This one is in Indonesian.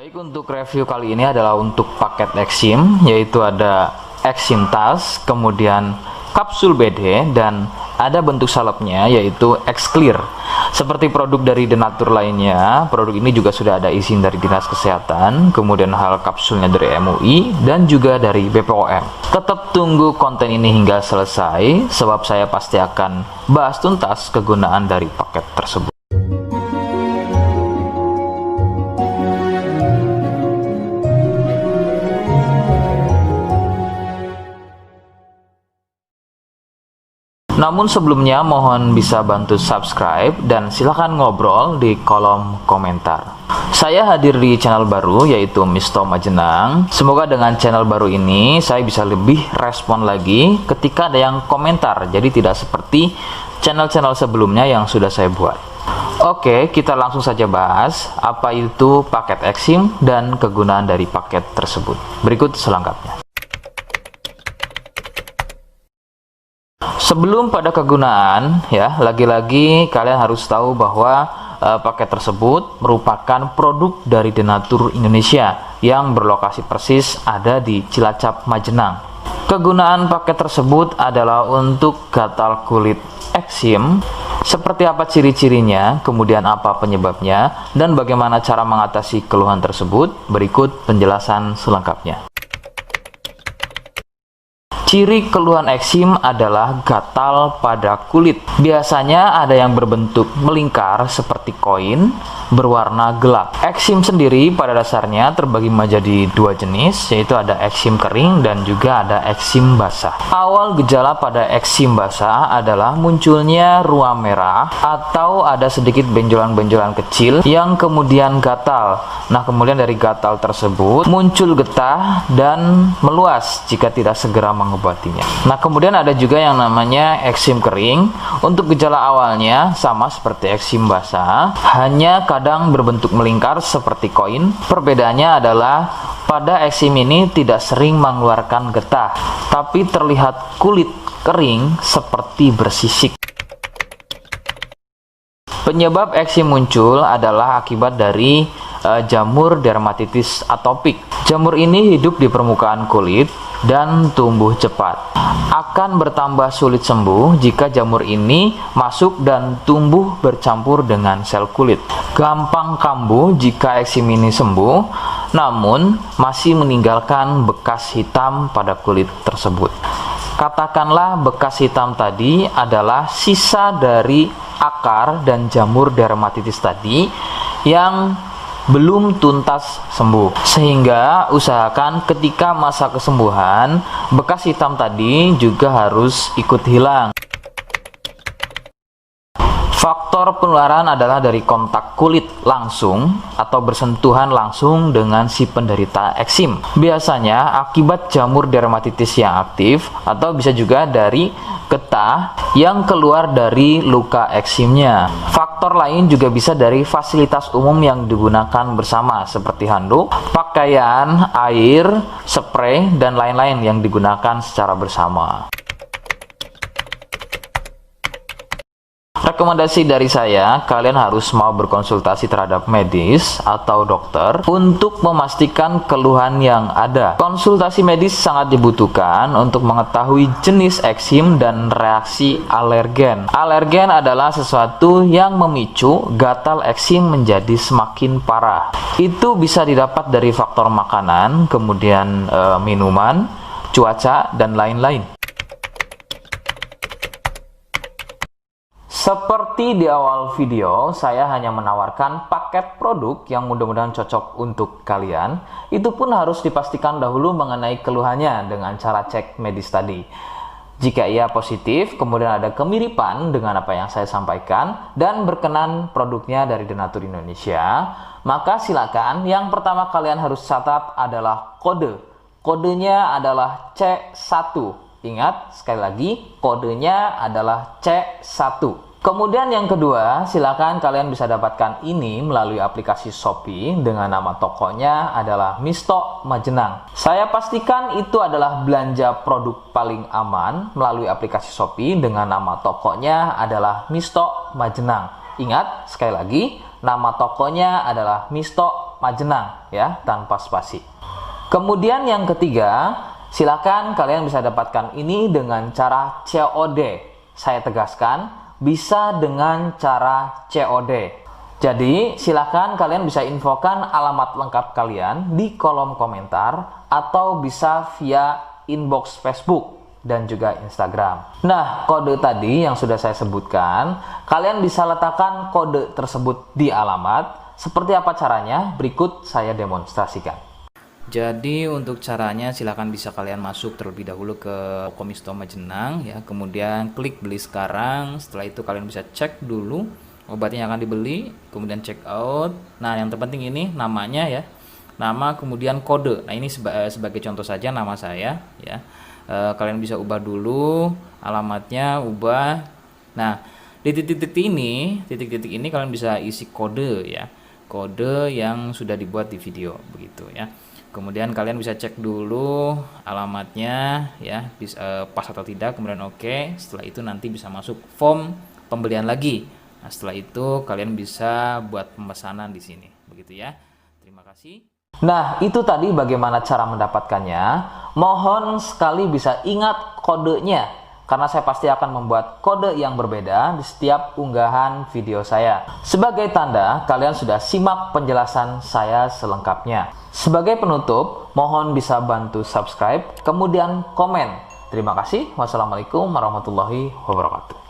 Baik, untuk review kali ini adalah untuk paket Exim, yaitu ada Exim tas, kemudian kapsul BD, dan ada bentuk salepnya yaitu X-Clear. Seperti produk dari Denatur lainnya, produk ini juga sudah ada izin dari Dinas Kesehatan, kemudian hal kapsulnya dari MUI dan juga dari BPOM. Tetap tunggu konten ini hingga selesai, sebab saya pasti akan bahas tuntas kegunaan dari paket tersebut. Namun sebelumnya mohon bisa bantu subscribe dan silahkan ngobrol di kolom komentar. Saya hadir di channel baru yaitu Misto Majenang. Semoga dengan channel baru ini saya bisa lebih respon lagi ketika ada yang komentar. Jadi tidak seperti channel-channel sebelumnya yang sudah saya buat. Oke, kita langsung saja bahas apa itu paket Exim dan kegunaan dari paket tersebut. Berikut selengkapnya. Sebelum pada kegunaan, ya, lagi-lagi kalian harus tahu bahwa paket tersebut merupakan produk dari Denatur Indonesia yang berlokasi persis ada di Cilacap, Majenang. Kegunaan paket tersebut adalah untuk gatal kulit eksim. Seperti apa ciri-cirinya, kemudian apa penyebabnya, dan bagaimana cara mengatasi keluhan tersebut. Berikut penjelasan selengkapnya. Ciri keluhan eksim adalah gatal pada kulit. Biasanya ada yang berbentuk melingkar seperti koin, berwarna gelap. Eksim sendiri pada dasarnya terbagi menjadi dua jenis, yaitu ada eksim kering dan juga ada eksim basah. Awal gejala pada eksim basah adalah munculnya ruam merah atau ada sedikit benjolan-benjolan kecil yang kemudian gatal. Nah, kemudian dari gatal tersebut muncul getah dan meluas jika tidak segera mengobatinya. Nah, kemudian ada juga yang namanya eksim kering. Untuk gejala awalnya sama seperti eksim basah, hanya kadang berbentuk melingkar seperti koin. Perbedaannya adalah pada eksim ini tidak sering mengeluarkan getah, tapi terlihat kulit kering seperti bersisik. Penyebab eksim muncul adalah akibat dari jamur dermatitis atopik. Jamur ini hidup di permukaan kulit dan tumbuh cepat. Akan bertambah sulit sembuh jika jamur ini masuk dan tumbuh bercampur dengan sel kulit. Gampang kambuh jika eksim ini sembuh, namun masih meninggalkan bekas hitam pada kulit tersebut. Katakanlah bekas hitam tadi adalah sisa dari akar dan jamur dermatitis tadi yang belum tuntas sembuh, sehingga usahakan ketika masa kesembuhan bekas hitam tadi juga harus ikut hilang. Faktor penularan adalah dari kontak kulit langsung atau bersentuhan langsung dengan si penderita eksim. Biasanya akibat jamur dermatitis yang aktif atau bisa juga dari getah yang keluar dari luka eksimnya. Faktor lain juga bisa dari fasilitas umum yang digunakan bersama seperti handuk, pakaian, air, spray, dan lain-lain yang digunakan secara bersama. Rekomendasi dari saya, kalian harus mau berkonsultasi terhadap medis atau dokter untuk memastikan keluhan yang ada. Konsultasi medis sangat dibutuhkan untuk mengetahui jenis eksim dan reaksi alergen. Alergen adalah sesuatu yang memicu gatal eksim menjadi semakin parah. Itu bisa didapat dari faktor makanan, kemudian minuman, cuaca, dan lain-lain. Seperti di awal video, saya hanya menawarkan paket produk yang mudah-mudahan cocok untuk kalian. Itu pun harus dipastikan dahulu mengenai keluhannya dengan cara cek medis tadi. Jika ia positif, kemudian ada kemiripan dengan apa yang saya sampaikan dan berkenan produknya dari Denatur Indonesia, maka silakan. Yang pertama kalian harus catat adalah kode. Kodenya adalah C1. Ingat, sekali lagi, kodenya adalah C1. Kemudian yang kedua, silakan kalian bisa dapatkan ini melalui aplikasi Shopee dengan nama tokonya adalah Misto Majenang. Saya pastikan itu adalah belanja produk paling aman melalui aplikasi Shopee dengan nama tokonya adalah Misto Majenang. Ingat, sekali lagi, nama tokonya adalah Misto Majenang ya, tanpa spasi. Kemudian yang ketiga, silakan kalian bisa dapatkan ini dengan cara COD. Saya tegaskan, bisa dengan cara COD. Jadi, silakan kalian bisa infokan alamat lengkap kalian di kolom komentar atau bisa via inbox Facebook dan juga Instagram. Nah, kode tadi yang sudah saya sebutkan, kalian bisa letakkan kode tersebut di alamat. Seperti apa caranya? Berikut saya demonstrasikan. Jadi untuk caranya silahkan bisa kalian masuk terlebih dahulu ke Komisto Majenang ya, kemudian klik beli sekarang. Setelah itu kalian bisa cek dulu obatnya yang akan dibeli, kemudian check out. Nah, yang terpenting ini namanya ya, nama kemudian kode. Nah, ini sebagai contoh saja nama saya ya. Kalian bisa ubah dulu alamatnya, ubah. Nah, di titik-titik ini kalian bisa isi kode ya, kode yang sudah dibuat di video begitu ya. Kemudian kalian bisa cek dulu alamatnya ya, pas atau tidak, kemudian oke. Setelah itu nanti bisa masuk form pembelian lagi. Nah, setelah itu kalian bisa buat pemesanan di sini, begitu ya. Terima kasih. Nah, itu tadi bagaimana cara mendapatkannya. Mohon sekali bisa ingat kodenya, karena saya pasti akan membuat kode yang berbeda di setiap unggahan video saya. Sebagai tanda, kalian sudah simak penjelasan saya selengkapnya. Sebagai penutup, mohon bisa bantu subscribe, kemudian komen. Terima kasih. Wassalamualaikum warahmatullahi wabarakatuh.